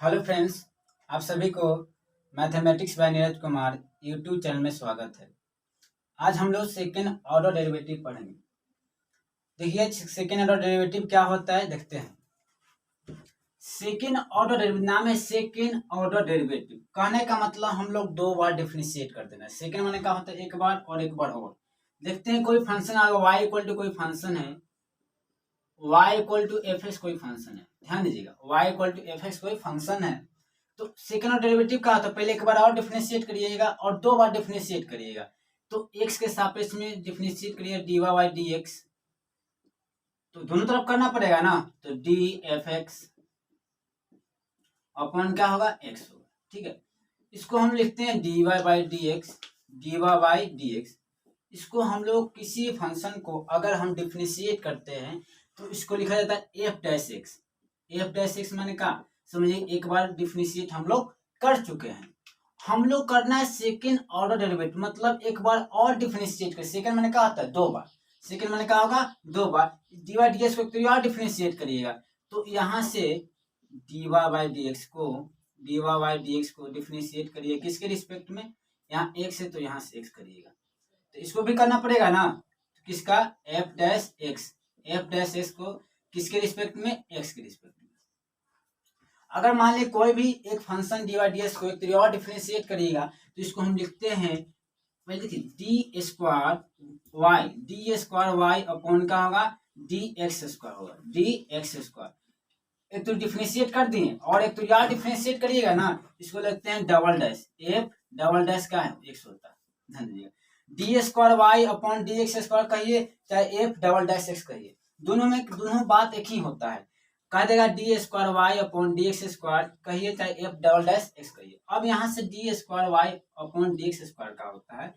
Hello friends, आप सभी को mathematics bye Neeraj Kumar YouTube channel में स्वागत है। आज हम लोग सेकेंड ऑर्डर डेरिवेटिव पढ़ेंगे। देखिए सेकेंड ऑर्डर डेरिवेटिव क्या होता है, देखते हैं। सेकेंड ऑर्डर डेरिवेटिव नाम है सेकेंड ऑर्डर डेरिवेटिव। कहने का मतलब हम लोग दो बार डिफरेंशिएट कर देना। सेकेंड माने क्या होता है, एक बार और एक बार और। देखते हैं कोई फंक्शन आ गया y इक्वल टू कोई फंक्शन है, y equal to F X कोई फंक्शन है। ध्यान दीजिएगा, y equal to F X कोई फंक्शन है तो सेकंड ऑर्डर डेरिवेटिव क्या होता है, पहले एक बार और डिफरेंशिएट करिएगा और दो बार डिफरेंशिएट करिएगा। तो x के सापेक्ष में डिफरेंशिएट करिए dy बाई डी एक्स, तो दोनों तरफ करना पड़ेगा ना। तो डी एफ एक्स अपॉन क्या होगा, x होगा। ठीक है, इसको हम लिखते हैं dy by D x, D by D x. इसको हम लोग किसी फंक्शन को अगर हम डिफरेंशिएट करते हैं तो इसको लिखा जाता है F dash x. F dash x माने का समझिए, एक बार डिफरेंशिएट हम लोग कर चुके हैं। हम लोग करना है सेकेंड ऑर्डर डेरिवेटिव, मतलब एक बार और डिफरेंशिएट कर। सेकेंड माने क्या होता है, दो बार। सेकेंड माने क्या होगा, दो बार। डी बाई डी एक्स को एक और डिफरेंशिएट करिएगा तो यहाँ से डी बाई डी एक्स को डिफरेंशिएट करिए किसके रिस्पेक्ट में, यहाँ एक्स है तो यहाँ से एक्स करिएगा। तो इसको भी करना पड़ेगा ना, तो किसका, एफ डैश एक्स को किसके रिस्पेक्ट में, एक्स के रिस्पेक्ट में। अगर मान ली कोई भी एक function D by D X को एक और डिफरेंशिएट करिएगा तो इसको हम लिखते हैं, पहले देखिए डी स्क्वायर वाई अपॉन का होगा डी एक्स स्क्वायर होगा, डी एक्स स्क्वायर। एक तो डिफरेंशिएट कर दिए और एक तो यार डिफरेंशिएट करिएगा ना, इसको लिखते हैं double dash, F double dash का है एक्स होता है। ध्यान दीजिएगा, D square Y upon D X square कहिए चाहे एफ डबल डैश एक्स कहिए, दोनों बात एक ही होता है। कह देगा D square Y upon D X square कहिए चाहे एफ डबल डैश एक्स कहिए। अब यहाँ से D square Y upon D X square का होता है,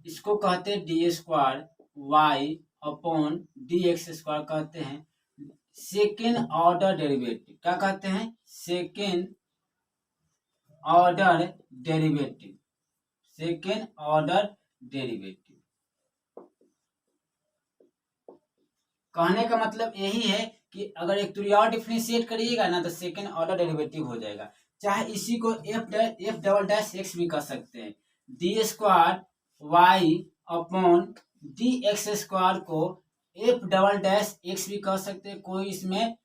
इसको कहते हैं D square Y upon D X square कहते हैं सेकेंड ऑर्डर डेरिवेटिव। क्या कहते हैं, second order derivative, second order derivative. कहने का मतलब यही है कि अगर एक तुरी और डिफरेंशिएट करिएगा ना तो सेकेंड ऑर्डर डेरिवेटिव हो जाएगा। चाहे इसी को एफ डबल डैश एक्स भी कर सकते हैं, D square Y upon D X square को एफ डबल डैश एक्स भी कर सकते हैं। कोई इसमें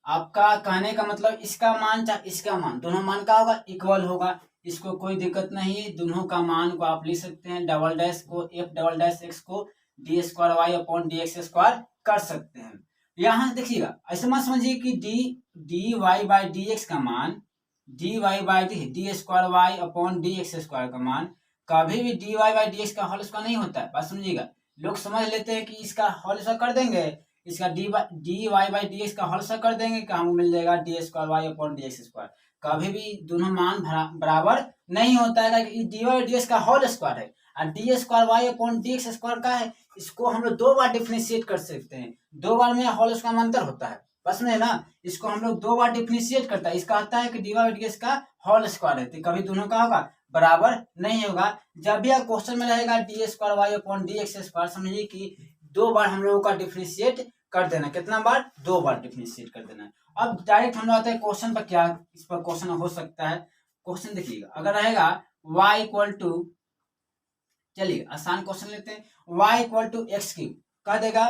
आपका कहने का मतलब इसका मान चाहे इसका मान, दोनों मान का होगा, इक्वल होगा, इसको कोई दिक्कत नहीं है। दोनों का मान को आप लिख सकते हैं, डबल डैश को एफ डबल डैश एक्स को D square Y upon D X square कर सकते हैं। यहाँ देखिएगा, ऐसे मत समझिए कि D Y by D X का मान, D Y by D square Y upon D X square का मान कभी भी D Y by D X का होल स्क्वायर नहीं होता है। बात समझिएगा, लोग समझ लेते हैं कि इसका होल स्क्वायर कर देंगे, इसका D Y by D X का होल स्क्वायर कर देंगे, क्या हमको मिल जाएगा D square Y upon D X square. कभी भी दोनों मान बराबर नहीं होता है, डी वाई डी एक्स का होल स्क्वायर है और D square Y upon D X square का है। इसको हम लोग दो बार डिफरेंशिएट कर सकते हैं, दो बार में होल स्क्वायर में अंतर होता है, बस में ना। इसको हम लोग दो बार डिफरेंशिएट करता है, इसका आता है कि डी वाई डी एक्स का होल स्क्वायर है, तो कभी दोनों का होगा बराबर नहीं होगा। जब भी क्वेश्चन में रहेगा D square Y upon D X square, समझिए कि दो बार हम लोगों का डिफरेंशिएट कर देना। कितना बार, दो बार डिफरेंशिएट कर देना। अब डायरेक्ट हम लोग आते हैं क्वेश्चन पर, क्या इस पर क्वेश्चन हो सकता है। क्वेश्चन देखिएगा, अगर रहेगा y इक्वल टू, चलिए आसान क्वेश्चन लेते हैं, y equal to X cube, कह देगा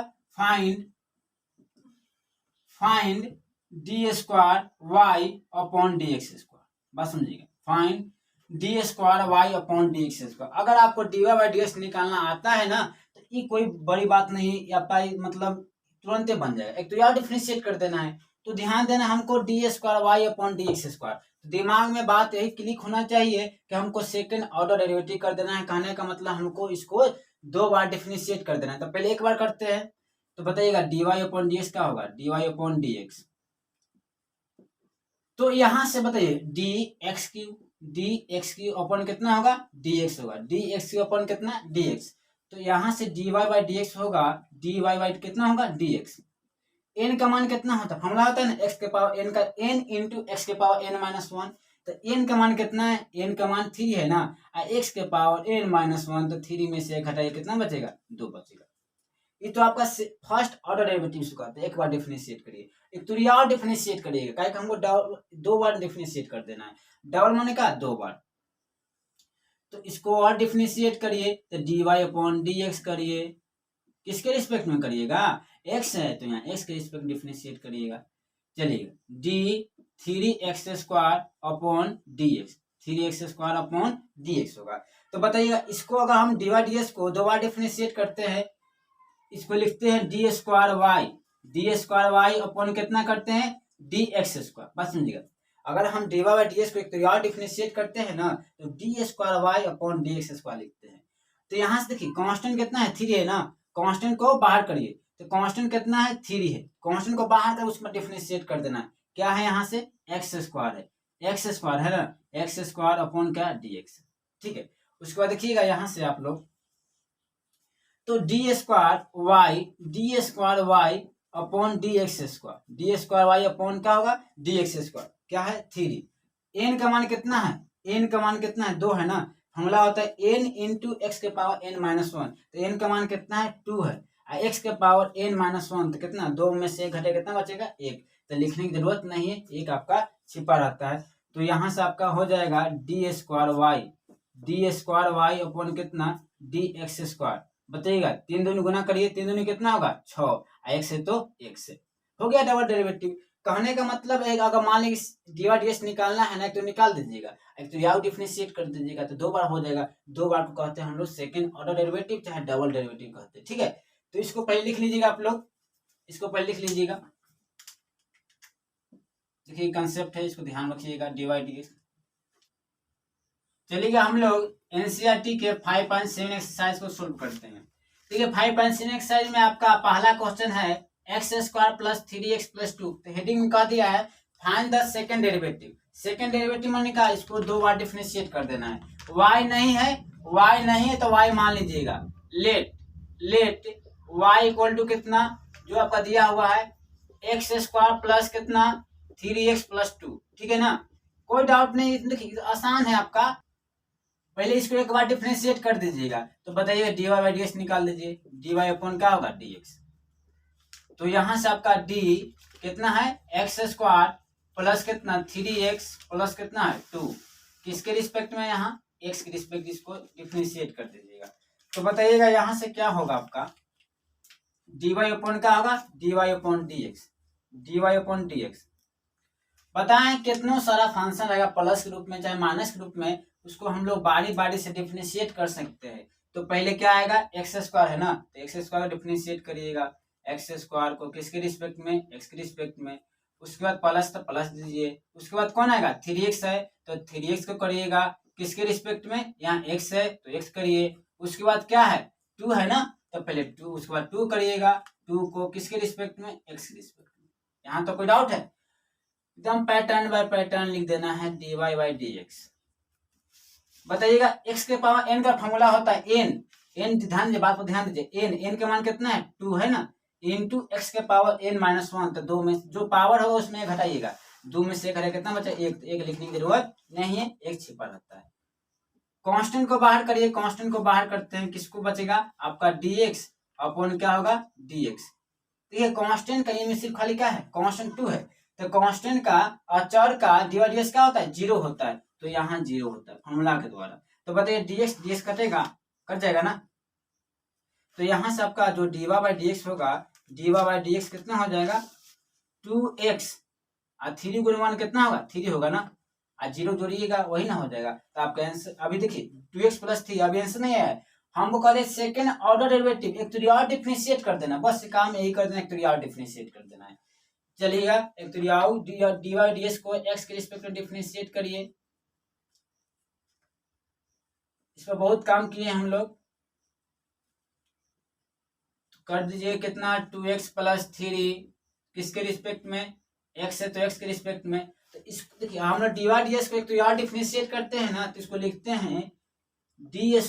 find D square Y upon D X square. बस समझिएगा, find D square Y upon D X square. अगर आपको D Y by D X निकालना आता है ना तो ये कोई बड़ी बात नहीं, आपका मतलब तुरंत बन जाएगा। एक तो यार डिफरेंशिएट कर देना है, तो ध्यान देना हमको D square Y upon D X square. तो दिमाग में बात यही क्लिक होना चाहिए कि हमको सेकंड ऑर्डर डेरिवेटिव कर देना है। कहने का मतलब हमको इसको दो बार डिफरेंशिएट कर देना है। तो पहले एक बार करते हैं, तो बताइएगा D Y upon D X क्या होगा, D Y upon D X. तो यहां से बताइए डी एक्स क्यू अपॉन कितना होगा, डी एक्स होगा, डी एक्स क्यू अपॉन कितना, डी एक्स। तो यहाँ से D Y by D X होगा, डी वाई बाई कितना होगा, डी एक्स। एन का मान कितना होता है, फॉर्मूला होता है ना, एक्स के पावर एन का एन इंटू एक्स के पावर एन माइनस वन। तो एन का मान कितना है, एन का मान 3 है ना, और एक्स के पावर एन माइनस वन, तो 3 में से 1 घटाइए कितना बचेगा, 2 बचेगा। ये तो आपका फर्स्ट ऑर्डर डेरिवेटिव से कहते हैं। एक बार डिफरेंशिएट करिए, एक तो और डिफरेंशिएट करिएगा, क्या हमको 2 बार डिफरेंशिएट कर देना है। डबल माने का 2 बार। तो इसको और डिफरेंशिएट करिए तो dy/dx करिए, किसके रिस्पेक्ट में करिएगा, x है तो यहाँ x के रिस्पेक्ट डिफरेंशिएट करिएगा। चलिए d 3x² अपॉन dx होगा। तो बताइएगा इसको अगर हम dy/dx को 2 बार डिफरेंशिएट करते हैं, इसको लिखते हैं d² अपॉन कितना करते हैं dx²। बस समझिएगा, अगर हम dy/dx को एक तो और डिफरेंशिएट करते हैं ना तो d² अपॉन dx² लिखते हैं। तो यहाँ से देखिए कांस्टेंट कितना है 3 है ना, कांस्टेंट को बाहर करिए तो कांस्टेंट कितना है 3 है, कांस्टेंट को बाहर कर उसमें डिफरेंशिएट कर देना है। क्या है यहाँ से x² है, x² है ना, x² अपॉन क्या dx। ठीक है, उसके बाद देखिएगा यहाँ से आप लोग तो d² अपॉन d² अपॉन क्या होगा dx², क्या है 3। n का मान कितना है, n का मान कितना है 2 है ना, फॉर्मूला होता है n इंटू एक्स के पावर n-1। तो n का मान कितना है 2 है, x के पावर n-1 तो कितना 2 में से 1 घटे कितना बचेगा 1। तो लिखने की जरूरत नहीं है, एक आपका छिपा रहता है। तो यहाँ से आपका हो जाएगा d² अपॉन कितना dx²। बताइएगा 3 दूनी गुना करिए, 3 दूनी कितना होगा 6, x है तो x है, हो गया डबल डेरिवेटिव। कहने का मतलब है अगर मान लीजिए dy/dx निकालना है ना तो निकाल दीजिएगा, एक तो यहाँ डिफरेंशिएट कर दीजिएगा तो 2 बार हो जाएगा। 2 बार को कहते हैं हम लोग सेकंड ऑर्डर डेरिवेटिव चाहे डबल डेरिवेटिव कहते हैं। ठीक है, तो इसको पहले लिख लीजिएगा आप लोग, इसको पहले लिख लीजिएगा। देखिए कंसेप्ट है, इसको ध्यान रखिएगा dy/dx। चलिए हम लोग एनसीईआरटी के 5.7 एक्सरसाइज को सोल्व करते हैं। ठीक है, 5.7 एक्सरसाइज में आपका पहला क्वेश्चन है x² + 3x + 2। तो हेडिंग में कह दिया है find the second derivative. Second derivative माने का इसको 2 बार डिफरेंशिएट कर देना है। y नहीं है तो y मान लीजिएगा। लेट y इक्वल टू कितना जो आपका दिया हुआ है x² प्लस कितना 3x + 2। ठीक है ना, कोई डाउट नहीं, देखिए आसान है आपका। पहले इसको एक बार डिफरेंशिएट कर दीजिएगा तो बताइए dy/dx निकाल दीजिए, dy अपॉन क्या होगा dx। तो यहाँ से आपका d कितना है x² प्लस कितना 3x प्लस कितना है 2, किसके रिस्पेक्ट में, यहाँ x के रिस्पेक्ट इसको डिफरेंशिएट कर दीजिएगा। तो बताइएगा यहाँ से क्या होगा आपका dy अपॉन क्या होगा dy अपॉन dx। बताएं कितनों सारा फंक्शन रहेगा प्लस के रूप में चाहे माइनस के रूप में, उसको हम लोग बारी बारी से डिफरेंशिएट कर सकते हैं। तो पहले क्या आएगा x² है ना, तो x² डिफरेंशिएट करिएगा, x² को किसके रिस्पेक्ट में x के रिस्पेक्ट में। उसके बाद प्लस तो प्लस दीजिए, उसके बाद कौन आएगा 3x है तो 3x को करिएगा किसके रिस्पेक्ट में, यहाँ x है तो x करिए। उसके बाद क्या है 2 है ना, तो पहले 2 उसके बाद 2 करिएगा, 2 को किसके रिस्पेक्ट में x के रिस्पेक्ट में। यहाँ तो कोई डाउट है, एकदम पैटर्न बाय पैटर्न लिख देना है dy/dx। बताइएगा x के पावर n का फॉर्मूला होता है n ध्यान दीजिए, बात को ध्यान दीजिए, n का मान कितना है 2 है ना, इंटू x के पावर n-1। तो 2 में जो पावर होगा उसमें घटाइएगा, 2 में से घटाए कितना बचा 1, तो 1 लिखने की जरूरत नहीं है, 1 छिपा रहता है। कांस्टेंट को बाहर करिए, कांस्टेंट को बाहर करते हैं किसको बचेगा आपका dx अपॉन क्या होगा dx। ठीक है, कांस्टेंट का ये में सिर्फ खाली क्या है कांस्टेंट 2 है, तो कांस्टेंट का और चर का dy/dx क्या होता है 0 होता है, तो यहाँ 0 होता है फॉर्मूला के द्वारा। तो बताइए dx कटेगा, कट जाएगा ना, तो यहाँ से आपका जो dy/dx होगा dy/dx कितना हो जाएगा 2x और 3 गुणा 1 कितना होगा 3 होगा ना, और 0 जोड़िएगा वही ना हो जाएगा। तो आपका आंसर अभी देखिए 2x + 3 अभी आंसर नहीं है, हमको कह रहे सेकंड ऑर्डर डेरिवेटिव, एक तो और डिफरेंशिएट कर देना, बस काम यही कर देना, एक तो और डिफरेंशिएट कर देना है। चलिएगा एक तो dy/dx को x के रिस्पेक्ट में डिफरेंशिएट करिए, इस पर बहुत काम किए हम लोग। तो कर दीजिए कितना 2x + 3 किसके रिस्पेक्ट में x है तो x के रिस्पेक्ट में। तो इसको देखिए हम लोग dy/dx को एक तो यार डिफरेंशिएट करते हैं ना, तो इसको लिखते हैं d²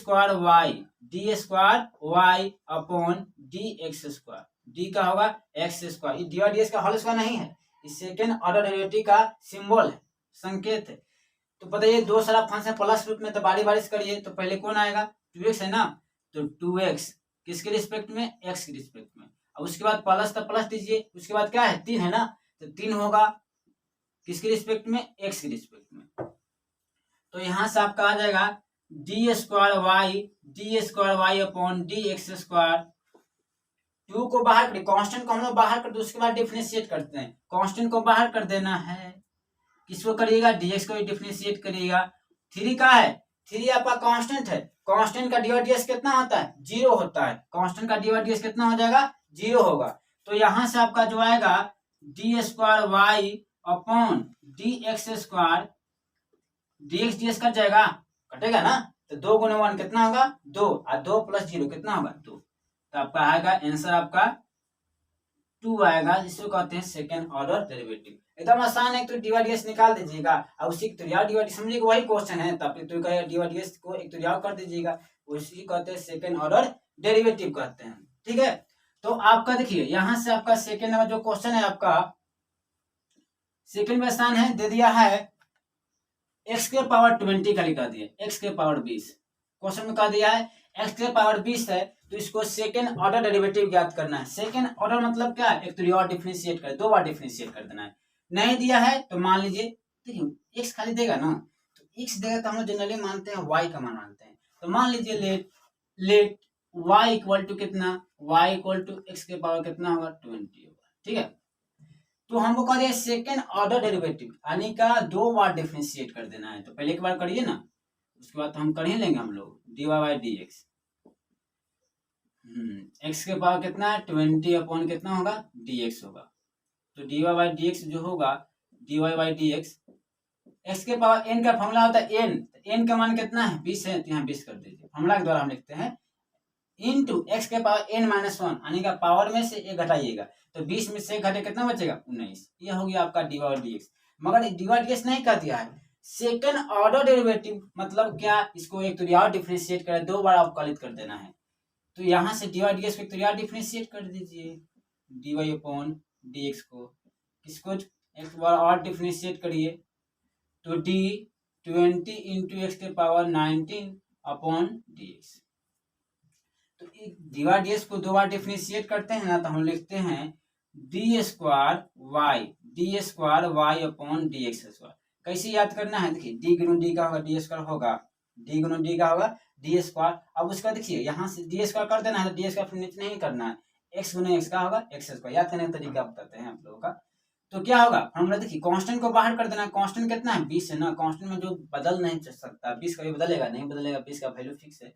अपॉन dx²। d का होगा x², ये dy/dx का होल स्क्वायर नहीं है, इस सेकंड ऑर्डर डेरिवेटिव का सिंबल है, संकेत है। तो बताइए 2 सारा फंक्शन प्लस रूप में, तो बारी बारी से करिए। तो पहले कौन आएगा 2x है ना, तो 2x किसके रिस्पेक्ट में x के रिस्पेक्ट में, और उसके बाद प्लस तो प्लस दीजिए, उसके बाद क्या है 3 है ना, तो 3 होगा किसके रिस्पेक्ट में, एक्स के रिस्पेक्ट में। तो यहां से आपका आ जाएगा D square Y upon D X square. Two को बाहर कर, कांस्टेंट को हम लोग बाहर कर दो, उसके बाद डिफरेंशिएट करते हैं। कांस्टेंट को बाहर कर देना है, किसको करिएगा, डीएक्स को भी डिफरेंशिएट करिएगा। थ्री का है, थ्री आपका कांस्टेंट है, कांस्टेंट का डी डीएक्स कितना होता है, 0 होता है। कांस्टेंट का डी डीएक्स कितना हो जाएगा, 0 होगा। तो यहां से आपका जो आएगा D square Y upon D X square, D X D X cut जाएगा, कटेगा ना, तो 2 गुना 1 कितना होगा, 2, और 2 प्लस 0 कितना होगा, 2। तो आपका आएगा आंसर आपका 2 आएगा, जिसको कहते हैं सेकेंड ऑर्डर डेरिवेटिव। एकदम आसान है, तो डीवाईडीएस निकाल दीजिएगा और उसी त्रियाव डीवाईडीएस, समझिए वही क्वेश्चन है, तो आप डीवाईडीएस को एक त्रियाव कर दीजिएगा, उसी कहते हैं सेकेंड ऑर्डर डेरिवेटिव कहते हैं। ठीक है, तो आपका देखिए यहां से आपका सेकेंड नंबर जो क्वेश्चन है आपका सेकेंड में आसान है, दे दिया है एक्स के पावर 20 का लिखा दिया, एक्स के पावर 20 क्वेश्चन में कहा दिया है एक्स के पावर 20 है, तो इसको सेकेंड ऑर्डर डेरिवेटिव ज्ञात करना है। सेकेंड ऑर्डर मतलब क्या है, एक तो और डिफरेंशिएट कर, 2 बार डिफरेंशिएट कर देना है। नहीं दिया है तो मान लीजिए, देखिए एक्स खाली देगा ना, तो एक्स देगा तो हम लोग जनरली मानते हैं वाई का मान मानते हैं। तो मान लीजिए लेट वाई इक्वल टू कितना, वाई इक्वल टू एक्स के पावर कितना होगा, 20 होगा। ठीक है, तो हमको कह रहे हैं सेकेंड ऑर्डर डेरिवेटिव, यानी का 2 बार डिफरेंशिएट कर देना है। तो पहले एक बार करिए ना, उसके बाद तो हम कर ही लेंगे हम लोग D Y by D X. X के पावर कितना है, 20 अपॉन कितना होगा, डी एक्स होगा। तो D Y by D X जो होगा, D Y by D X, X के पावर एन का फॉर्मूला होता है एन, एन का मान कितना है, 20 है, तो यहाँ 20 कर दीजिए। फॉर्मूला के द्वारा हम लिखते हैं इनटू एक्स के पावर एन माइनस 1, यानी का पावर में से एक घटाइएगा, तो 20 में से घटे कितना बचेगा, 19। ये हो गया आपका डी वाई डी एक्स। मगर डी वाई डी एक्स नहीं कर दिया है, सेकेंड ऑर्डर डेरिवेटिव मतलब क्या, इसको एक तो यार डिफरेंशिएट कर, 2 बार अवकलित कर देना है। तो यहाँ से डी वाई डी एक्स को एक तो यार डिफरेंशिएट कर दीजिए, D Y upon D X को, इसको एक बार और डिफरेंशिएट करिए, तो डी 20 इंटू एक्स के पावर 19 अपॉन डी एक्स। तो डी वाई डी एक्स को 2 बार डिफरेंशिएट करते हैं ना, तो हम लिखते हैं D square Y upon D X square. कैसे याद करना है, देखिए डी गुणन डी का होगा, डी स्क्वायर होगा, डी गुणन डी का होगा, डी स्क्वायर। अब उसका देखिए यहाँ से डी स्क्वायर कर देना है, तो डी स्क्वायर फिर नीचे नहीं करना है, एक्स गुना एक्स का होगा एक्स स्क्वायर। याद करने का तरीका बताते हैं आप लोगों का। तो क्या होगा, फॉर्मूला देखिए कांस्टेंट को बाहर कर देना है, कांस्टेंट कितना है, 20 है ना, कांस्टेंट में जो बदल नहीं सकता, 20 कभी बदलेगा नहीं, बदलेगा, 20 का वैल्यू फिक्स है।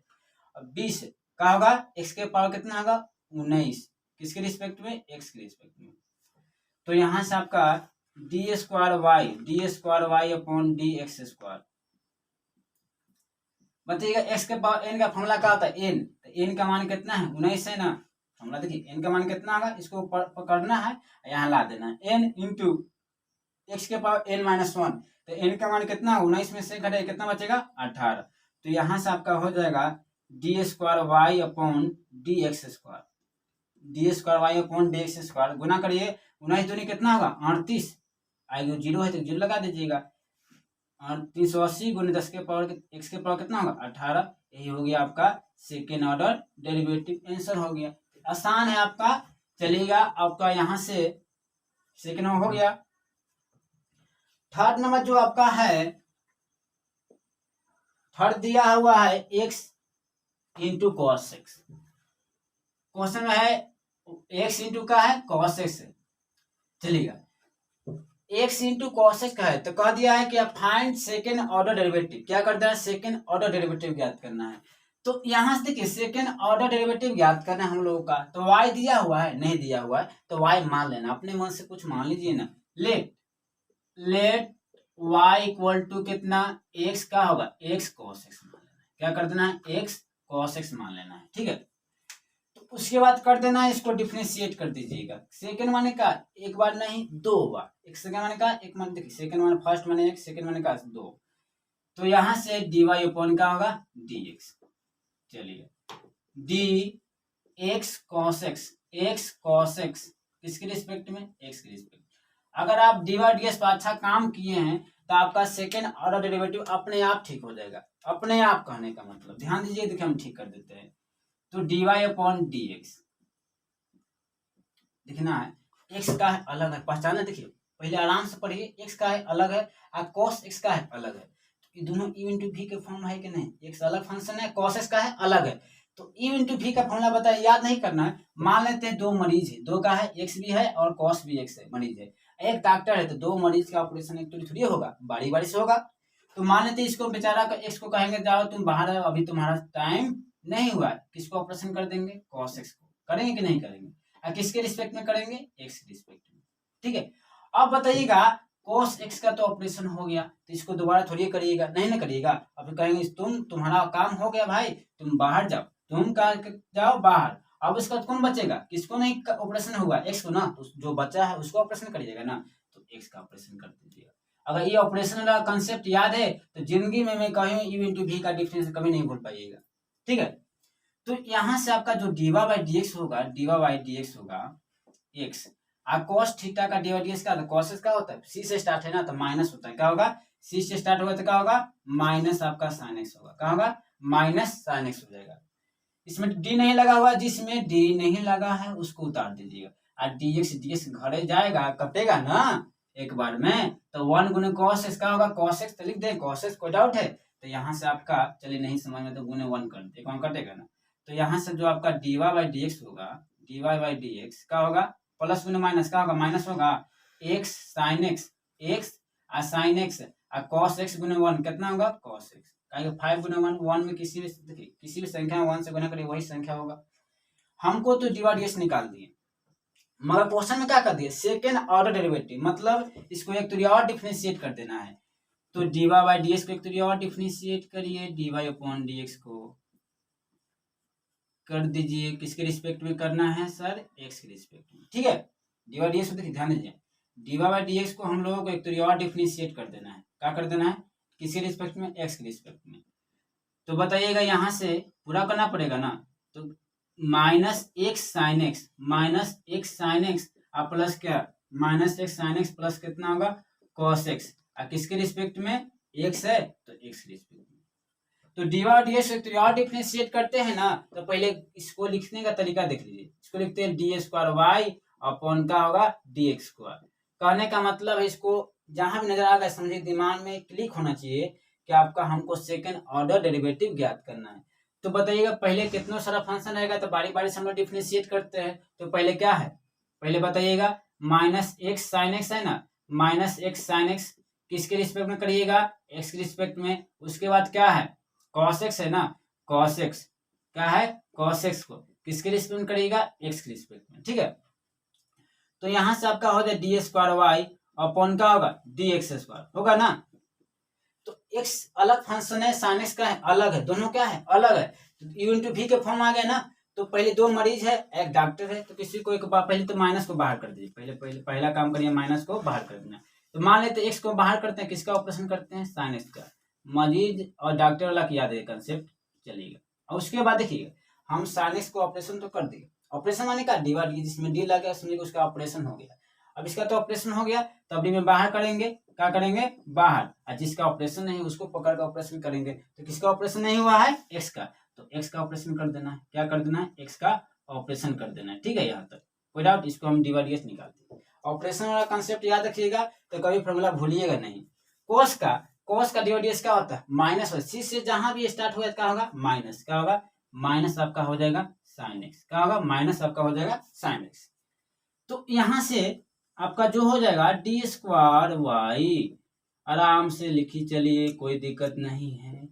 अब 20 का होगा, एक्स के पावर कितना होगा, 19, किसके रिस्पेक्ट में, एक्स के रिस्पेक्ट में। तो यहाँ से आपका D square Y upon D X square. बताइएगा एक्स के पावर एन का फॉर्मूला क्या होता है, एन, तो एन का मान कितना है, 19 है ना। फॉर्मूला देखिए एन का मान कितना होगा, इसको पकड़ना है, यहाँ ला देना है, एन इंटू एक्स के पावर एन माइनस 1, तो एन का मान कितना, 19 में से घटे कितना बचेगा, 18। तो यहाँ से आपका हो जाएगा D square Y upon D X square, D square Y upon D X square गुना करिए, 19 दूनी कितना होगा, 38, आएगा 0 है तो 0 लगा दीजिएगा, और 380 गुने 10 के पावर एक्स के पावर कितना होगा, 18। यही हो गया आपका सेकेंड ऑर्डर डेरिवेटिव, आंसर हो गया। आसान है आपका, चलिएगा आपका यहाँ से सेकेंड नंबर हो गया। थर्ड नंबर जो आपका है, थर्ड दिया हुआ है x into cos x. Question में है एक्स इंटू का है कॉस एक्स है, चलिएगा एक्स इंटू कॉस एक्स का है, तो कह दिया है कि आप फाइंड सेकेंड ऑर्डर डेरिवेटिव। क्या कर दिया है, सेकेंड ऑर्डर डेरिवेटिव ज्ञात करना है। तो यहाँ से देखिए सेकेंड ऑर्डर डेरिवेटिव ज्ञात करना है हम लोगों का, तो y दिया हुआ है, नहीं दिया हुआ है तो y मान लेना, अपने मन से कुछ मान लीजिए ना। लेट y इक्वल टू कितना, x का होगा, x cos x मान लेना है। क्या कर देना है, x cos x मान लेना है, ठीक है। तो उसके बाद कर देना है, इसको डिफरेंशिएट कर दीजिएगा। सेकेंड माने का एक बार नहीं 2 बार, एक सेकेंड माने का एक मान, देखिए सेकेंड माने फर्स्ट माने एक, सेकेंड माने का 2। तो यहाँ से dy अपॉन का होगा dx। चलिए डी एक्स कॉस एक्स किसके रिस्पेक्ट में, एक्स के रिस्पेक्ट। अगर आप डी वाई डी एक्स पर अच्छा काम किए हैं तो आपका सेकेंड ऑर्डर डेरिवेटिव अपने आप ठीक हो जाएगा। अपने आप कहने का मतलब ध्यान दीजिए, देखिए हम ठीक कर देते हैं। तो D Y upon D X, देखना है एक्स का अलग है, पहचाना, देखिए पहले आराम से पढ़िए, एक्स का है अलग है और कॉस एक्स का है अलग है, तो ये दोनों यू इंटू वी के फॉर्म है कि नहीं, एक्स अलग फंक्शन है, कॉस एक्स का है अलग है, तो यू इंटू वी का फॉर्मूला बताए, याद नहीं करना है। मान लेते हैं दो मरीज है, दो का है एक्स भी है और कॉस भी एक्स है मरीज है, एक डॉक्टर है, तो दो मरीज का ऑपरेशन एक तो थोड़ी होगा, बारी बारी से होगा। तो मान लेते हैं इसको बेचारा का एक्स को कहेंगे जाओ तुम बाहर आओ, अभी तुम्हारा टाइम नहीं हुआ है, किसको ऑपरेशन कर देंगे, कॉस एक्स को करेंगे कि नहीं करेंगे, और किसके रिस्पेक्ट में करेंगे, एक्स के रिस्पेक्ट में। ठीक है, अब बताइएगा cos x का तो ऑपरेशन हो गया, तो इसको दोबारा थोड़ी करिएगा, नहीं ना करिएगा, अब कहेंगे तुम्हारा काम हो गया भाई, तुम बाहर जाओ, तुम जाओ बाहर। अब उसके बाद कौन बचेगा, किसको नहीं ऑपरेशन हुआ, x को ना, तो जो बचा है उसको ऑपरेशन करिएगा ना, तो x का ऑपरेशन कर दीजिएगा। अगर ये ऑपरेशन वाला कंसेप्ट याद है तो जिंदगी में मैं कहूँ u इंटू वी का डिफरेंस कभी नहीं भूल पाइएगा। ठीक है, तो यहाँ से आपका जो डीवा बाई डी एक्स होगा, डीवा बाई डी एक्स होगा एक्स, और cos थीटा का डी बाई डी एक्स का, cos एक्स का होता है, सी से स्टार्ट है ना तो माइनस होता है, क्या होगा, सी से स्टार्ट होगा तो क्या होगा, माइनस आपका साइन एक्स होगा, क्या होगा, माइनस साइन एक्स हो जाएगा। इसमें डी नहीं लगा हुआ, जिसमें डी नहीं लगा है उसको उतार दीजिएगा, और डी एक्स घरे जाएगा, कटेगा ना एक बार में, तो 1 गुने cos एक्स का होगा, cos एक्स तो लिख दे, cos एक्स कोई डाउट है, तो यहाँ से आपका चलिए नहीं समझ में तो गुने 1 कर दे, कौन कटेगा ना, तो यहाँ से जो आपका D Y by D X होगा, D Y by D X का होगा, प्लस गुने माइनस का होगा, माइनस होगा एक्स साइन एक्स, एक्स और साइन एक्स और cos एक्स गुने 1 कितना होगा, cos एक्स, 5 गुने 1, 1 में किसी भी संख्या 1 से गुना करिए वही संख्या होगा। हमको तो डी वाई डी एक्स निकाल दिए, मगर क्वेश्चन में क्या कर दिए, सेकेंड ऑर्डर डेरिवेटिव, मतलब इसको एक तरीके और डिफरेंशिएट कर देना है, तो D Y by D X को एक तरीके और डिफरेंशिएट करिए, D Y upon D X को कर दीजिए, किसके रिस्पेक्ट में करना है सर, एक्स के रिस्पेक्ट में। ठीक है, डी वाई डी एक्स को देखिए ध्यान दीजिए, D Y by D X को हम लोगों को एक तरीके और डिफरेंशिएट कर देना है, क्या कर देना है, किसके रिस्पेक्ट में, एक्स के रिस्पेक्ट में। तो बताइएगा यहाँ से पूरा करना पड़ेगा ना, तो minus x sine x, minus x sine X और प्लस क्या, minus x sine x plus कितना होगा, कॉस एक्स, और किसके रिस्पेक्ट में, एक्स है तो एक्स के रिस्पेक्ट में। तो डी वाई डी एक्स और डिफरेंशिएट करते हैं ना, तो पहले इसको लिखने का तरीका देख लीजिए, इसको लिखते हैं डी स्क्वायर वाई अपॉन का होगा डी एक्स स्क्वायर। कहने का मतलब है इसको जहां भी नजर आ गया समझिए दिमाग में क्लिक होना चाहिए कि आपका हमको सेकंड ऑर्डर डेरिवेटिव ज्ञात करना है। तो बताइएगा पहले कितना सारा फंक्शन रहेगा, तो बारी बारी से हम लोग डिफरेंशिएट करते हैं, तो पहले क्या है, पहले बताइएगा माइनस एक्स साइन एक्स है ना, माइनस एक्स साइन एक्स किसके रिस्पेक्ट में करिएगा, एक्स के रिस्पेक्ट में। उसके बाद क्या है, cos x है ना, cos x क्या है, cos x को किसके रिस्पेक्ट में करिएगा, x के रिस्पेक्ट में। ठीक है, तो यहां से आपका हो जाए डी स्क्वायर वाई अपॉन का होगा डी एक्स स्क्वायर होगा ना, तो x अलग फंक्शन है, साइन एक्स का है अलग है, दोनों क्या है अलग है, तो यू इंटू वी के फॉर्म आ गया ना। तो पहले दो मरीज है एक डॉक्टर है, तो किसी को एक पहले तो माइनस को बाहर कर दीजिए, पहला काम करिए माइनस को बाहर कर देना। तो मान लेते एक्स को बाहर करते हैं, किसका ऑपरेशन करते हैं, साइन एक्स का, मरीज और डॉक्टर वाला की याद है कंसेप्ट चलेगा। और उसके बाद देखिएगा हम साइन एक्स को ऑपरेशन तो कर दिए, ऑपरेशन माने का डी वाई जिसमें डी लगा समझिए उसका ऑपरेशन हो गया। अब इसका तो ऑपरेशन हो गया, तो अभी में बाहर करेंगे, क्या करेंगे बाहर, और जिसका ऑपरेशन नहीं उसको पकड़ कर ऑपरेशन करेंगे। तो किसका ऑपरेशन नहीं हुआ है, एक्स का, तो एक्स का ऑपरेशन कर देना है, क्या कर देना है, एक्स का ऑपरेशन कर देना है। ठीक है, यहाँ तक कोई डाउट, इसको हम डी वाई डी एक्स निकालते हैं। ऑपरेशन वाला कंसेप्ट याद रखिएगा, तो कभी फॉर्मूला भूलिएगा नहीं। कोस का डी वाई डी एक्स क्या होता है, माइनस, सी से जहां भी स्टार्ट हुआ क्या होगा, माइनस, क्या होगा, माइनस आपका हो जाएगा साइन एक्स, क्या होगा, माइनस आपका हो जाएगा साइन एक्स। तो यहां से आपका जो हो जाएगा डी स्क्वायर वाई, आराम से लिखी चलिए, कोई दिक्कत नहीं है,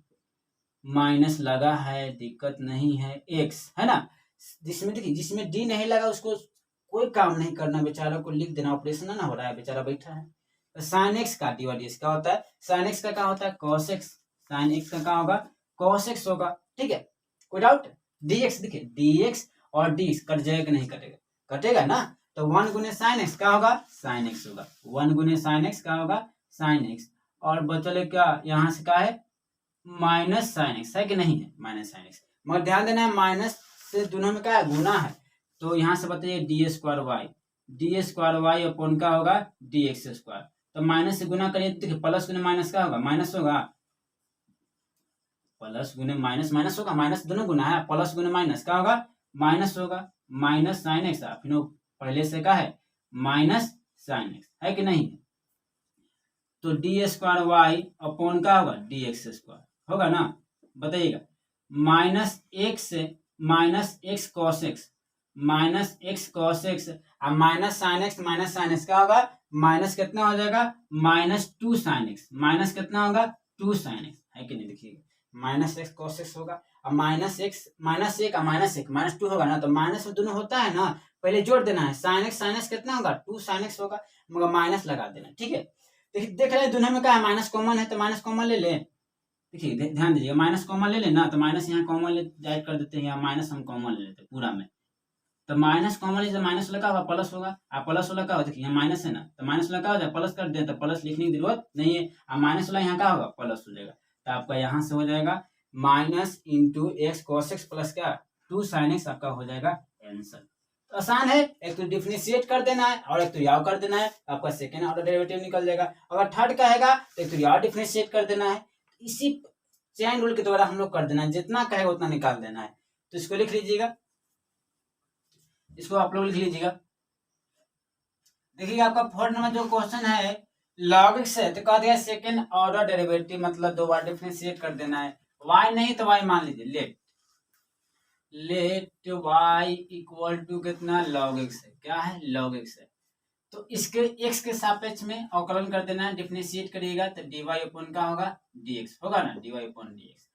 माइनस लगा है दिक्कत नहीं है, एक्स है ना, जिसमें देखिए जिसमें डी नहीं लगा उसको कोई काम नहीं करना, बेचारा को लिख देना, ऑपरेशन ना हो रहा है, बेचारा बैठा है। तो साइन एक्स का डी वाई डी एक्स क्या होता है, साइन एक्स का क्या होता है, कॉस एक्स, साइन एक्स का क्या होगा, कॉस एक्स होगा। ठीक है, कोई डाउट, डी एक्स देखिए डी एक्स और डी कट जाएगा कि नहीं कटेगा, कटेगा ना, तो 1 गुने साइन एक्स क्या होगा, साइन एक्स होगा, 1 गुने साइन एक्स क्या होगा, साइन एक्स, और बचले क्या यहाँ से क्या है, माइनस साइन एक्स है कि नहीं है, माइनस साइन एक्स, मगर ध्यान देना है माइनस से दोनों में क्या है, गुना है। तो यहाँ से बताइए डी स्क्वायर वाई अपॉन क्या होगा, डी एक्स स्क्वायर, तो माइनस से गुना करिए, देखिए प्लस गुने माइनस क्या होगा, माइनस होगा, प्लस गुने माइनस, माइनस होगा, माइनस दोनों गुना है, प्लस गुने माइनस क्या होगा, माइनस होगा, माइनस साइन एक्स, फिर पहले से क्या है, माइनस साइन एक्स है कि नहीं है। तो डी स्क्वायर वाई अपॉन क्या होगा डी एक्स स्क्वायर होगा ना, बताइएगा। माइनस एक्स कॉस एक्स अब माइनस साइन एक्स क्या होगा, माइनस कितना हो जाएगा -2 साइन एक्स, माइनस कितना होगा 2 साइन एक्स, है कि नहीं, देखिए माइनस एक्स कॉस एक्स होगा। अब माइनस एक -2 होगा ना, तो माइनस में दोनों होता है ना, पहले जोड़ देना है, साइन एक्स कितना होगा 2 साइन एक्स होगा, मगर माइनस लगा देना, ठीक है। देखिए देख रहे हैं दोनों में क्या है, माइनस कॉमन है तो माइनस कॉमन ले ले, देखिए ध्यान दीजिएगा, माइनस कॉमन ले लेना, तो माइनस यहाँ कॉमन ले डायरेक्ट कर देते हैं, यहाँ माइनस हम कॉमन ले लेते हैं पूरा में, तो माइनस कॉमन ले, माइनस लगा होगा प्लस होगा, आप प्लस वाला का होगा, देखिए यहाँ माइनस है ना, तो माइनस लगा हो जाए प्लस कर दे, तो प्लस लिखने की जरूरत नहीं है, अब माइनस वाला यहाँ का होगा प्लस हो जाएगा, तो आपका यहाँ से हो जाएगा minus into x cos x plus क्या 2 साइन एक्स, आपका हो जाएगा आंसर। तो आसान है, एक तो डिफरेंशिएट कर देना है और एक तो याव कर देना है, आपका सेकेंड ऑर्डर डेरिवेटिव निकल जाएगा। अगर थर्ड कहेगा तो एक तो याव डिफरेंशिएट कर देना है, इसी चेन रूल के द्वारा हम लोग कर देना है, जितना कहेगा उतना निकाल देना है। तो इसको लिख लीजिएगा, इसको आप लोग लिख लीजिएगा। देखिए आपका फोर्थ नंबर जो क्वेश्चन है लॉग एक्स है, तो कह दिया सेकेंड ऑर्डर डेरिवेटिव मतलब 2 बार डिफरेंशिएट कर देना है, y नहीं तो y मान लीजिए, लेट y इक्वल टू कितना log x है, क्या है log x है, तो इसके x के सापेक्ष में अवकलन कर देना है, डिफरेंशिएट करिएगा तो dy अपॉन का होगा dx होगा ना, dy अपॉन dx।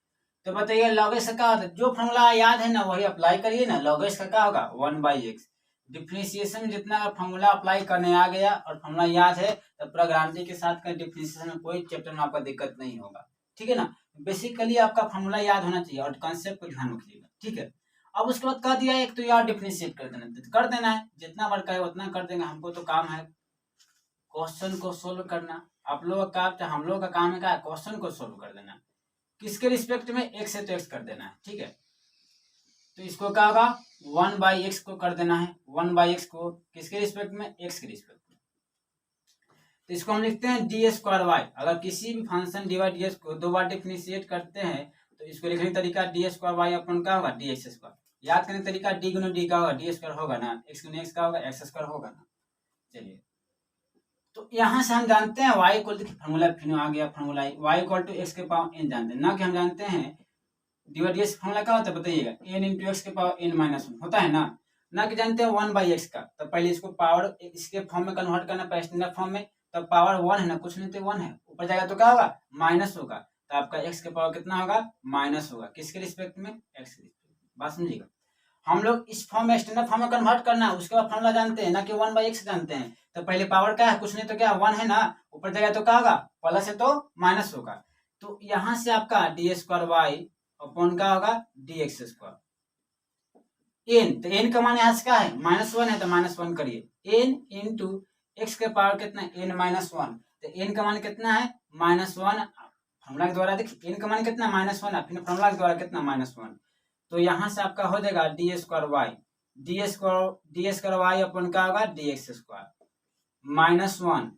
तो बताइए log x का क्या होता है, जो फॉर्मूला याद है ना वही अप्लाई करिए ना, log x का क्या होगा 1/x, डिफरेंशिएशन में जितना फॉर्मूला अप्लाई करने आ गया और फॉर्मूला याद है तो पूरा गारंटी के साथ का डिफरेंशिएशन में कोई चैप्टर में आपका दिक्कत नहीं होगा, ठीक है ना। बेसिकली आपका फॉर्मूला याद होना चाहिए और कॉन्सेप्ट को ध्यान रखिएगा, ठीक है। अब उसके बाद कह दिया एक तो यार डिफरेंशिएट कर देना है, जितना बार कहे उतना कर देंगे, हमको तो काम है क्वेश्चन को सोल्व करना, आप लोगों का काम, हम लोग का काम है क्या, क्वेश्चन को सोल्व कर देना, किसके रिस्पेक्ट में एक्स है तो एक्स कर देना है, ठीक है। तो इसको क्या होगा 1/x को कर देना है, 1/x को किसके रिस्पेक्ट में, एक्स के रिस्पेक्ट में, तो इसको हम लिखते हैं डी स्क्वायर वाई। अगर किसी भी function D Y D S को 2 बार डिफरेंशिएट करते हैं तो इसको लिखने का तरीका डी स्क्वायर वाई अपन का होगा डी एक्स स्क्वायर, याद करने का तरीका डी गुना डी का होगा डी स्क्वायर होगा ना, एक्स गुना एक्स का होगा एक्स स्क्वायर होगा ना। चलिए तो यहाँ से हम जानते हैं y इक्वल, देखिए फॉर्मूला फिर आ गया formula, y equal to X के पावर n जानते हैं ना, कि हम जानते हैं डिवाइड फॉर्मूला क्या होता है बताइएगा, n इंटू एक्स के पावर n-1 होता है ना कि जानते हैं 1/x का, तो पहले इसको पावर इसके फॉर्म में कन्वर्ट करना है स्टैंडर्ड फॉर्म में, तो पावर 1 है ना, कुछ नहीं तो 1 है, ऊपर जाएगा तो क्या होगा माइनस होगा, तो आपका x के पावर कितना होगा माइनस होगा, किसके रिस्पेक्ट में, x के रिस्पेक्ट में, बात समझिएगा। हम लोग इस फॉर्म में स्टैंडर्ड फॉर्म में कन्वर्ट करना है, उसके बाद फॉर्मूला जानते हैं ना कि 1/x जानते हैं, तो पहले पावर क्या है, कुछ नहीं तो क्या 1 है ना, ऊपर जाएगा तो क्या होगा प्लस है तो माइनस होगा, तो यहाँ से आपका डी स्क्वायर वाई अपॉन का होगा डी एक्स स्क्वायर, एन तो एन का मान यहाँ से क्या है -1 है, तो -1 करिए, एन इंटू एक्स के पावर कितना n-1, तो एन का मान कितना है -1, फॉर्मूला के द्वारा देखिए एन का मान कितना -1 है, फिर फॉर्मूला के द्वारा कितना -1, तो यहाँ से आपका हो जाएगा डी स्क्वायर वाई अपन का होगा डी एक्स स्क्वायर, -1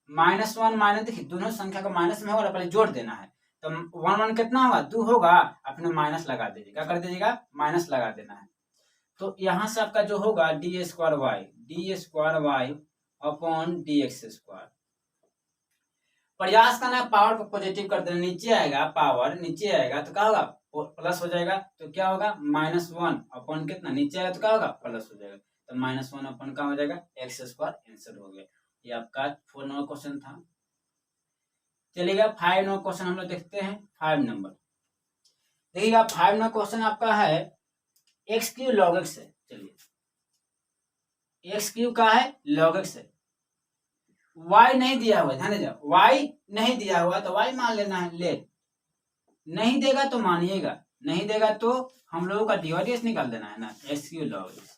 माइनस, देखिए दोनों संख्या को माइनस में होगा, पहले जोड़ देना है, तो 1 कितना होगा 2 होगा, अपने माइनस लगा दीजिए, क्या कर दीजिएगा माइनस लगा देना है, तो यहाँ से आपका जो होगा D square Y upon D X square, प्रयास करना है पावर को पॉजिटिव कर देना, नीचे आएगा पावर नीचे आएगा तो क्या होगा प्लस हो जाएगा, तो क्या होगा -1 अपॉन कितना, नीचे आएगा तो क्या होगा प्लस हो जाएगा, तो -1 अपॉन का हो जाएगा एक्स स्क्वायर, आंसर हो गया। ये आपका 4 नंबर क्वेश्चन था। चलिएगा 5 नंबर क्वेश्चन हम लोग देखते हैं। 5 नंबर देखिएगा, 5 नंबर क्वेश्चन आपका है एक्स क्यू लॉग एक्स है। चलिए एक्स क्यू का है लॉग एक्स है, y नहीं दिया हुआ, ध्यान दीजिए y नहीं दिया हुआ तो y मान लेना है, ले नहीं देगा तो मानिएगा, नहीं देगा तो हम लोगों का डिवाइडेड निकाल देना है ना, एक्स क्यू लॉग एक्स।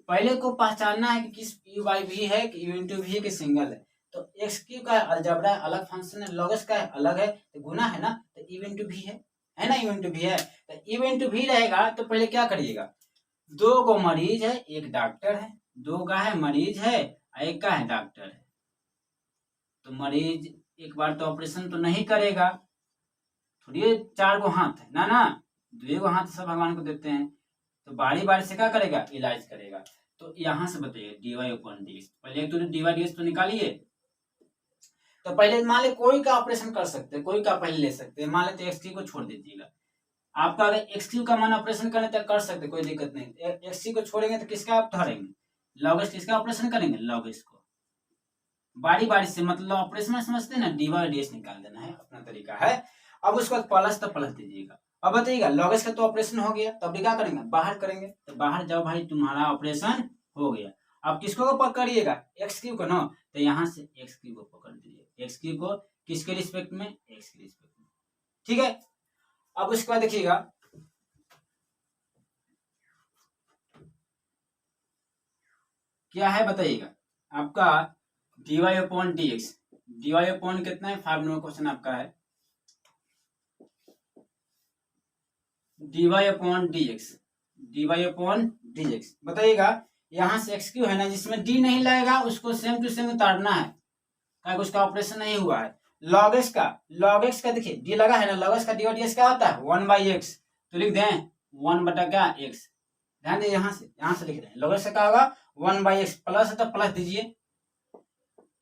पहले को पहचानना है कि किस यू बाई वी है कि यू इंटू वी है कि सिंगल है, तो एक्स क्यू का अलजेब्रा अलग फंक्शन है, लॉग एक्स का अलग है, तो गुना है ना, तो यू इंटू वी है ना, यू इंटू वी है, तो यू इंटू वी रहेगा, तो पहले क्या करिएगा, 2 गो मरीज है, एक डॉक्टर है, 2 का है मरीज है, एक का है डॉक्टर है, तो मरीज एक बार तो ऑपरेशन तो नहीं करेगा, थोड़ी 4 गो हाथ है ना, 2 गो हाथ सब भगवान को देते हैं, तो बारी बारी से क्या करेगा इलाज करेगा, तो यहाँ से बताइए dy अपॉन डी एक्स, पहले एक तो dy ds तो निकालिए, तो पहले मान ले कोई का ऑपरेशन कर सकते हैं, कोई का पहले ले सकते हैं। मान लेते एक्स क्यू को छोड़ दीजिएगा, आपका अगर एक्स क्यू का मान ऑपरेशन करने तक कर सकते, कोई दिक्कत नहीं। एक्स क्यू को छोड़ेंगे तो किसका आप धरेंगे, लॉग एक्स, किसका ऑपरेशन करेंगे, लॉग एक्स को। बारी बारी से मतलब ऑपरेशन समझते हैं ना, डी बाई डी एक्स निकाल देना है, अपना तरीका है। अब उसके बाद प्लस तो प्लस दीजिएगा। अब बताइएगा लॉग एक्स का तो ऑपरेशन हो गया, तो अब क्या करेंगे, बाहर करेंगे। तो बाहर जाओ भाई, तुम्हारा ऑपरेशन हो गया। अब किसको पकड़िएगा, एक्स क्यू को ना, तो यहाँ से एक्स क्यू को पकड़ दीजिए, एक्स क्यू को किसके रिस्पेक्ट में, एक्स के रिस्पेक्ट में, ठीक है। अब उसके बाद देखिएगा क्या है, बताइएगा आपका dy upon dx, dy upon कितना है, 5 नंबर क्वेश्चन आपका है, dy upon dx, dy upon dx। बताइएगा यहाँ से एक्स क्यू है ना, जिसमें d नहीं लगेगा उसको सेम टू सेम उतारना है, क्या उसका ऑपरेशन नहीं हुआ है। लॉग एक्स का देखिए डी लगा है ना, लॉग एक्स का डी डी एक्स क्या होता है, 1/x, तो लिख दें 1/x। ध्यान दीजिए, यहाँ से लिख रहे हैं, लॉग एक्स का क्या होगा 1/x, प्लस है तो प्लस दीजिए।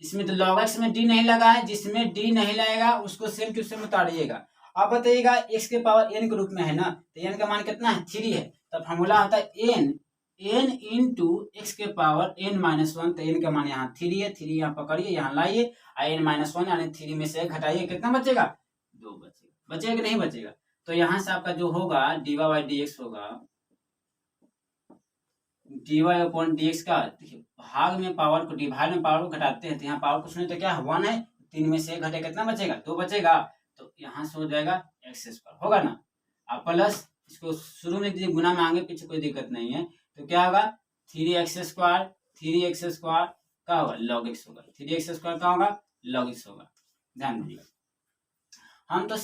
इसमें तो लॉग एक्स में डी नहीं लगा है, जिसमें डी नहीं लगेगा उसको सेम टू सेम उतारिएगा। अब बताइएगा एक्स के पावर एन के रूप में है ना, तो एन का मान कितना है, 3 है। तो फॉर्मूला होता है एन इंटू एक्स के पावर n-1। तो एन का मान यहाँ 3 है, 3 यहाँ पकड़िए, यहाँ लाइए, n-1 यानी 3 में से घटाइए, कितना बचेगा, 2 बचेगा। बचेगा कि नहीं बचेगा, तो यहाँ से आपका जो होगा dy बाई डी एक्स होगा, dy अपॉन डी एक्स का, देखिए भाग में पावर को, डिवाइड में पावर को घटाते हैं, तो यहाँ पावर कुछ नहीं तो क्या है 1 है, 3 में से घटे कितना बचेगा, 2 बचेगा। तो यहाँ से हो जाएगा एक्स स्क्वायर, होगा ना। अब प्लस इसको शुरू में दीजिए, गुना में आगे पीछे कोई दिक्कत नहीं है, तो क्या होगा 3x स्क्वायर, 3x स्क्वायर क्या होगा, लॉग एक्स होगा, 3x स्क्वायर क्या होगा, लॉग एक्स होगा। ध्यान दीजिएगा, हम तो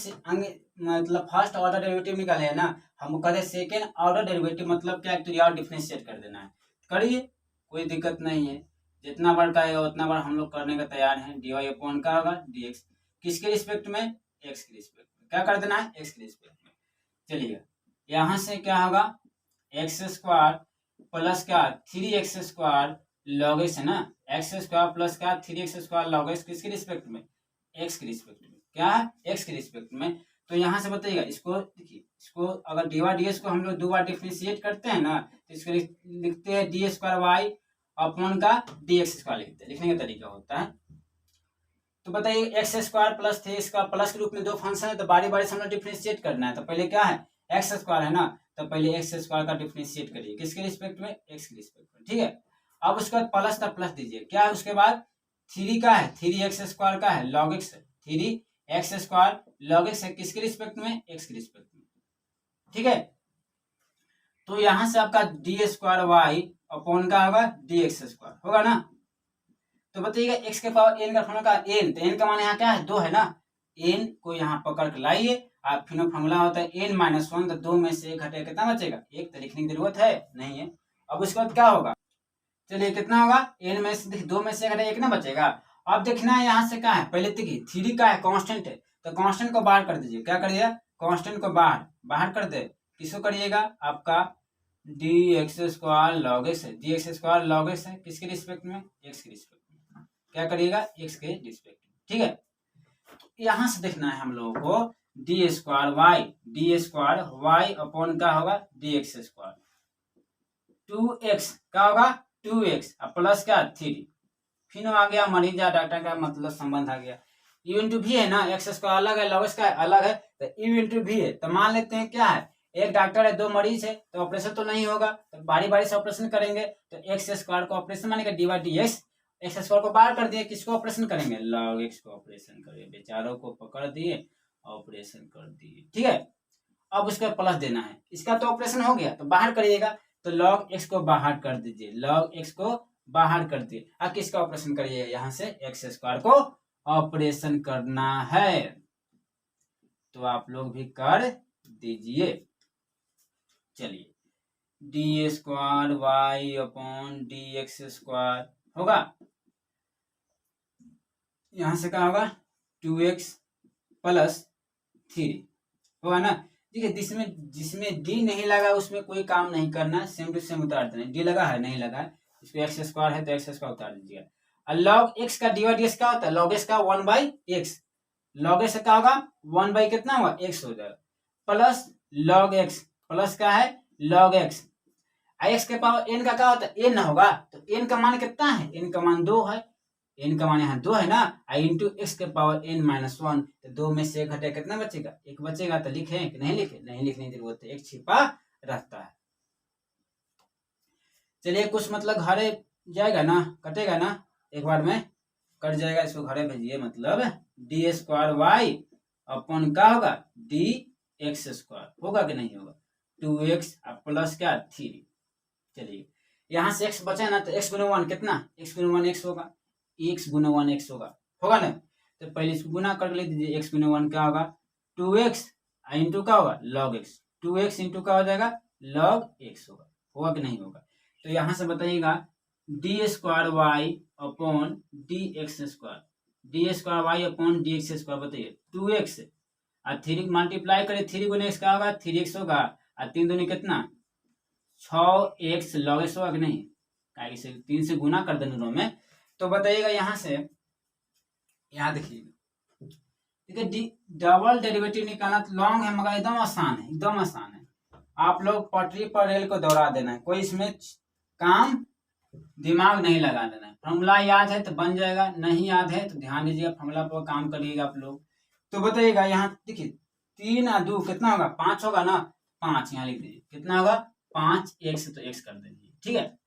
मतलब फर्स्ट ऑर्डर डेरिवेटिव निकाले है ना, हम कहते हैं सेकेंड ऑर्डर डेरिवेटिव, मतलब क्या, तो यार डिफरेंशिएट कर देना है, करिए, कोई दिक्कत नहीं है। जितना बार का है उतना बार हम लोग करने का तैयार हैं। dy अपॉन का होगा dx, किसके रिस्पेक्ट में, x के रिस्पेक्ट में, क्या कर देना है, x के रिस्पेक्ट में। चलिए यहाँ से क्या होगा, एक्स स्क्वायर प्लस क्या 3x स्क्वायर लॉग एक्स है ना, एक्स स्क्वायर प्लस क्या 3x स्क्वायर लॉग एक्स, किसके रिस्पेक्ट में, एक्स के रिस्पेक्ट में, क्या है, एक्स के रिस्पेक्ट में। तो यहाँ से बताइएगा इसको, देखिए इसको अगर डी वाई डी एस को हम लोग 2 बार डिफरेंशिएट करते हैं ना, तो इसको लिखते हैं डी स्क्वायर वाई अपॉन का डी एक्स स्क्वायर लिखते हैं, लिखने का तरीका होता है। तो बताइए x square plus 3 square plus के रूप में 2 फंक्शन है, तो बारी बारी से हम लोग डिफरेंशिएट करना है। तो पहले क्या है, एक्स स्क्वायर है ना, तो पहले एक्स स्क्वायर का डिफरेंशिएट करिए, किसके रिस्पेक्ट में, एक्स के रिस्पेक्ट में, ठीक है। अब उसके बाद प्लस का प्लस दीजिए, क्या है उसके बाद 3 का है, 3x स्क्वायर का है log x, 3x square log X है, किसके रिस्पेक्ट में, एक्स के रिस्पेक्ट में, ठीक है। तो यहाँ से आपका डी स्क्वायर वाई अपॉन का होगा डी एक्स स्क्वायर, होगा ना। तो बताइएगा एक्स के पावर एन का फॉर्मूला का एन, तो एन का मान यहाँ क्या है, 2 है ना, एन को यहाँ पकड़ के लाइए, आप फिर फॉर्मूला होता है n-1, तो 2 में से 1 घटे कितना बचेगा, 1, तो लिखने की जरूरत है नहीं है। अब उसके बाद क्या होगा, चलिए कितना होगा, n में से 2 में से घटे 1 ना बचेगा। अब देखना है यहाँ से क्या है, पहले देखिए 3 का है, कांस्टेंट है, तो कांस्टेंट को बाहर कर दीजिए, क्या करिए, कांस्टेंट को बाहर कर दे, किसको करिएगा, आपका D X square log X है, D X square log X है, किसके रिस्पेक्ट में, एक्स के रिस्पेक्ट में, क्या करिएगा, एक्स के रिस्पेक्ट में, ठीक है। यहाँ से देखना है हम लोगों को डी स्क्वायर वाई अपॉन का होगा डी एक्स स्क्वायर, 2x क्या होगा, 2x प्लस क्या 3, फिर आ गया मरीज या डाटा का मतलब संबंध आ गया, u इंटू भी है ना, एक्स स्क्वायर अलग है, लॉग एक्स का अलग है, तो u इंटू भी है, तो मान लेते हैं क्या है, एक डॉक्टर है 2 मरीज है, तो ऑपरेशन तो नहीं होगा, तो बारी बारी से ऑपरेशन करेंगे, तो एक्स स्क्वायर को ऑपरेशन मानेगा D Y D X, X square को बाहर कर दिए, किसको ऑपरेशन करेंगे, लॉग एक्स को ऑपरेशन करेंगे, बेचारों को पकड़ दिए ऑपरेशन कर दिए, ठीक है। अब उसका प्लस देना है, इसका तो ऑपरेशन हो गया, तो बाहर करिएगा, तो log x को बाहर कर दीजिए, log x को बाहर कर दिए, अब किसका ऑपरेशन करिए, यहाँ से एक्स स्क्वायर को ऑपरेशन करना है, तो आप लोग भी कर दीजिए। चलिए D square Y upon D X square होगा, यहाँ से क्या होगा 2x प्लस 3 होगा ना। देखिए जिसमें डी नहीं लगा उसमें कोई काम नहीं करना, सेम टू सेम उतार देना, डी लगा है नहीं लगा है, इसको एक्स स्क्वायर है तो एक्स स्क्वायर उतार दीजिएगा। और log x का डिवाइड x क्या होता है, log x का 1/x, log x का होगा 1 कितना होगा x हो जाएगा, प्लस log x, प्लस क्या है log x, x के पावर n का क्या होता है n होगा, तो n का मान कितना है, n का मान 2 है, n का मान यहाँ 2 है ना, इंटू x के पावर n-1, तो 2 में से 1 घटे कितना बचेगा, 1 बचेगा, तो लिखे कि नहीं लिखे, नहीं लिखने की जरूरत है, एक छिपा रहता है। चलिए कुछ मतलब घरे जाएगा ना, कटेगा ना, एक बार में कट जाएगा, इसको घरे भेजिए, मतलब d² y अपॉन क्या होगा dx² होगा कि नहीं होगा, 2x प्लस क्या 3। चलिए यहाँ से x बचा ना, तो x गुना 1 कितना, x गुना 1 x होगा, x गुना 1 x होगा ना, तो पहले इसको गुना कर लीजिए, x गुना 1 क्या होगा 2x इंटू क्या होगा log x, 2x इंटू क्या हो जाएगा log x होगा कि नहीं होगा। तो यहाँ से बताइएगा d² y upon dx², d² y upon dx², बताइए 2x और 3 मल्टीप्लाई करें, 3 गुना x का होगा 3x होगा, और 3 दूनी कितना 6x log x होगा कि नहीं, काहे से 3 से गुना कर देने दोनों में। तो बताइएगा यहाँ से, यहाँ देखिएगा, ठीक है, डबल डेरिवेटिव निकालना तो लॉन्ग है मगर एकदम आसान है, एकदम आसान है, आप लोग पटरी पर रेल को दौड़ा देना है, कोई इसमें काम दिमाग नहीं लगा देना है, फॉर्मूला याद है तो बन जाएगा, नहीं याद है तो ध्यान दीजिएगा, फॉर्मूला पर काम करिएगा आप लोग। तो बताइएगा यहाँ देखिए 3 और 2 कितना होगा 5 होगा ना, 5 यहाँ लिख दीजिए, कितना होगा 5x, तो x कर दीजिए, ठीक है।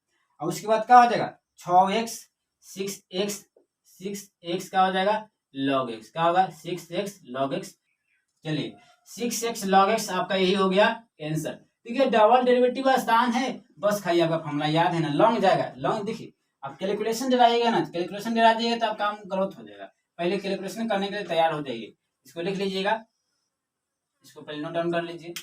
और उसके बाद क्या हो जाएगा 6x 6x क्या हो जाएगा log x, क्या होगा 6x log x। चलिए 6x log x आपका यही हो गया आंसर, ठीक है। डबल डेरिवेटिव आसान है, बस खाली आपका फॉर्मूला याद है ना, लॉन्ग जाएगा, लॉन्ग देखिए आप कैलकुलेशन डराइएगा ना, कैलकुलेशन डरा दिएगा तो आप काम गलत हो जाएगा, पहले कैलकुलेशन करने के लिए तैयार हो जाइए, इसको लिख लीजिएगा, इसको पहले नोट डाउन कर लीजिए।